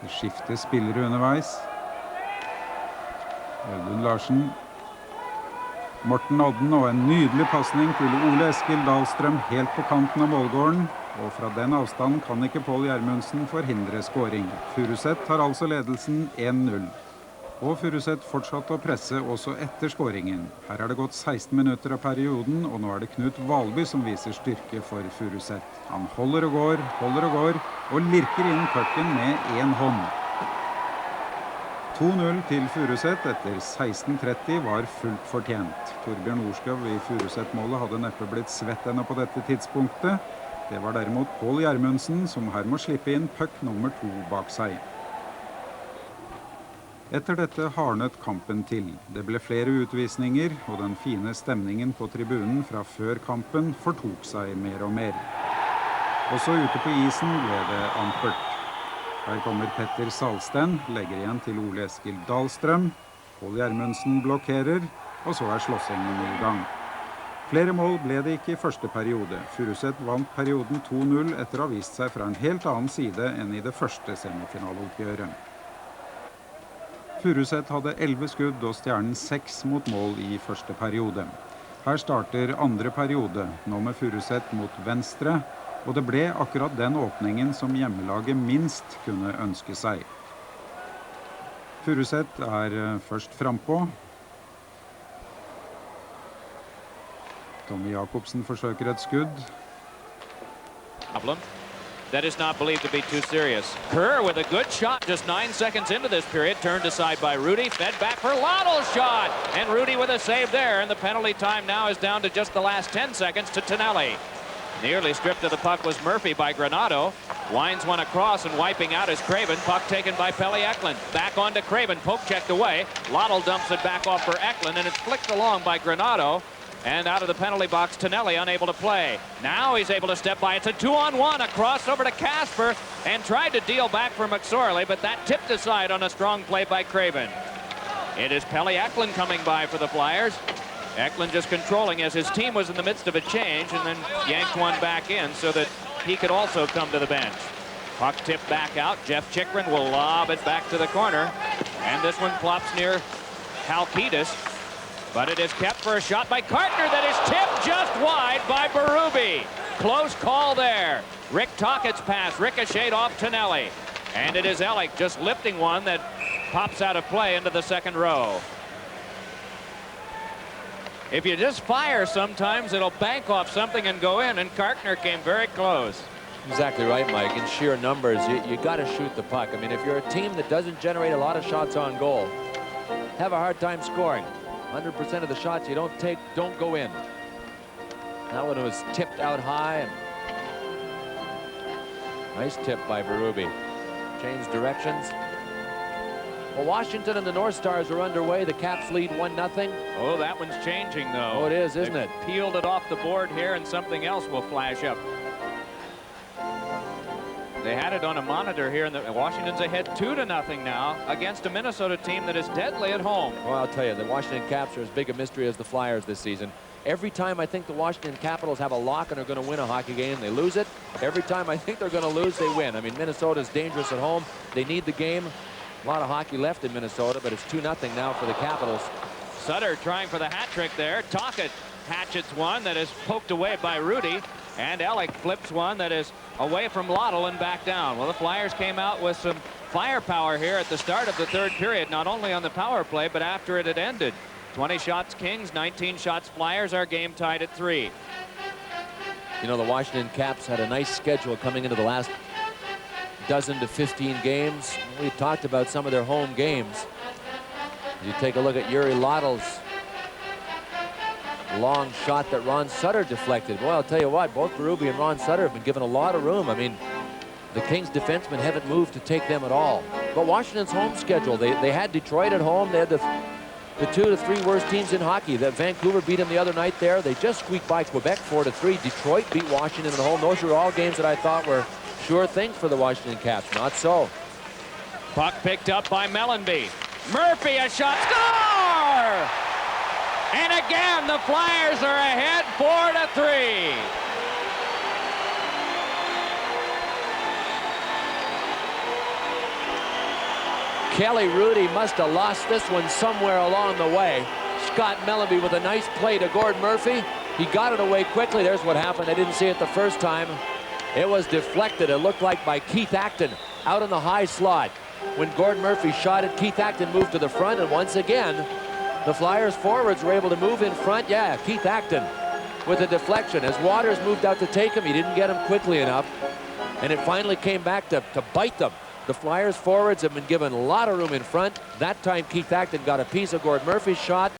Det skifter spillere underveis. Audun Larsen. Morten Odden og en nydelig passning til Ole Eskil Dahlstrøm helt på kanten av målgården. Og fra den avstanden kan ikke Pål Gjermundsen forhindre skåring. Furuset har altså ledelsen 1-0. Og Furuset fortsatte å presse også etter skåringen. Her har det gått 16 minutter av perioden, og nå er det Knut Valby som viser styrke for Furuset. Han holder og går, og lirker inn pucken med en hånd. 2-0 til Furuset etter 16:30 var fullt fortjent. Torbjørn Orskov i Furuset-målet hadde neppe blitt svett ennå på dette tidspunktet. Det var derimot Pål Gjermundsen som her må slippe inn puck nummer 2 bak seg. Etter dette hardnet kampen til. Det ble flere utvisninger, og den fine stemningen på tribunen fra før kampen fortok seg mer og mer. Også ute på isen ble det ampert. Her kommer Petter Salsten, legger igjen til Ole Eskil Dahlstrøm. Pål Gjermundsen blokkerer, og så er slåssingen i gang. Flere mål ble det ikke i første periode. Furuset vant perioden 2-0 etter å ha vist seg fra en helt annen side enn i det første semifinaleoppgjøret. Furuset hadde 11 skudd og Stjernen 6 mot mål i første periode. Her starter andre periode, nå med Furuset mot venstre, og det ble akkurat den åpningen som hjemmelaget minst kunne ønske seg. Furuset er først frampå. Tommy Jakobsen forsøker et skudd. That is not believed to be too serious. Kerr with a good shot just 9 seconds into this period. Turned aside by Rudy. Fed back for Lottle's shot. And Rudy with a save there. And the penalty time now is down to just the last 10 seconds to Tonelli. Nearly stripped of the puck was Murphy by Granado. Winds one across and wiping out is Craven. Puck taken by Pelle Eklund. Back on to Craven. Poke checked away. Lottle dumps it back off for Eklund. And it's flicked along by Granado. And out of the penalty box, Tonelli unable to play. Now he's able to step by. It's a 2-on-1 across over to Casper and tried to deal back for McSorley, but that tipped aside on a strong play by Craven. It is Pelle Eklund coming by for the Flyers. Eklund just controlling as his team was in the midst of a change and then yanked one back in so that he could also come to the bench. Puck tipped back out. Jeff Chikrin will lob it back to the corner. And this one plops near Halkitis. But it is kept for a shot by Cartner that is tipped just wide by Berube. Close call there. Rick Tockett's pass ricocheted off Tonelli. And it is Ellick just lifting one that pops out of play into the second row. If you just fire sometimes, it'll bank off something and go in, and Cartner came very close. Exactly right, Mike. In sheer numbers, you got to shoot the puck. I mean, if you're a team that doesn't generate a lot of shots on goal, have a hard time scoring. 100% of the shots you don't take don't go in. That one was tipped out high. And nice tip by Berube. Changed directions. Well, Washington and the North Stars are underway. The Caps lead 1-0. Oh, that one's changing, though. Oh, it is, isn't it? Peeled it off the board here, and something else will flash up. They had it on a monitor here, and Washington's ahead 2-0 now against a Minnesota team that is deadly at home. Well, I'll tell you, the Washington Caps are as big a mystery as the Flyers this season. Every time I think the Washington Capitals have a lock and are going to win a hockey game, they lose it. Every time I think they're going to lose, they win. I mean, Minnesota's dangerous at home. They need the game. A lot of hockey left in Minnesota, but it's 2-0 now for the Capitals. Sutter trying for the hat trick there. Tocchet hatchets one that is poked away by Rudy. And Ellick flips one that is away from Lottle and back down. Well, the Flyers came out with some firepower here at the start of the third period, not only on the power play, but after it had ended. 20 shots Kings, 19 shots Flyers. Our game tied at 3. You know, the Washington Caps had a nice schedule coming into the last dozen to 15 games. We talked about some of their home games. You take a look at Yuri Lottle's long shot that Ron Sutter deflected. Well, I'll tell you what, both Berube and Ron Sutter have been given a lot of room. I mean, the Kings defensemen haven't moved to take them at all. But Washington's home schedule, they had Detroit at home. They had the 2 to 3 worst teams in hockey. That Vancouver beat them the other night there. They just squeaked by Quebec 4-3. Detroit beat Washington at home. Those are all games that I thought were sure things for the Washington Caps. Not so. Puck picked up by Mellenby. Murphy, a shot, score! And again, the Flyers are ahead 4-3. Kelly Rudy must have lost this one somewhere along the way. Scott Mellanby with a nice play to Gord Murphy. He got it away quickly. There's what happened. I didn't see it the first time. It was deflected, it looked like, by Keith Acton out in the high slot. When Gord Murphy shot it, Keith Acton moved to the front, and once again, the Flyers forwards were able to move in front. Yeah, Keith Acton with a deflection. As Waters moved out to take him, he didn't get him quickly enough, and it finally came back to bite them. The Flyers forwards have been given a lot of room in front. That time Keith Acton got a piece of Gord Murphy's shot.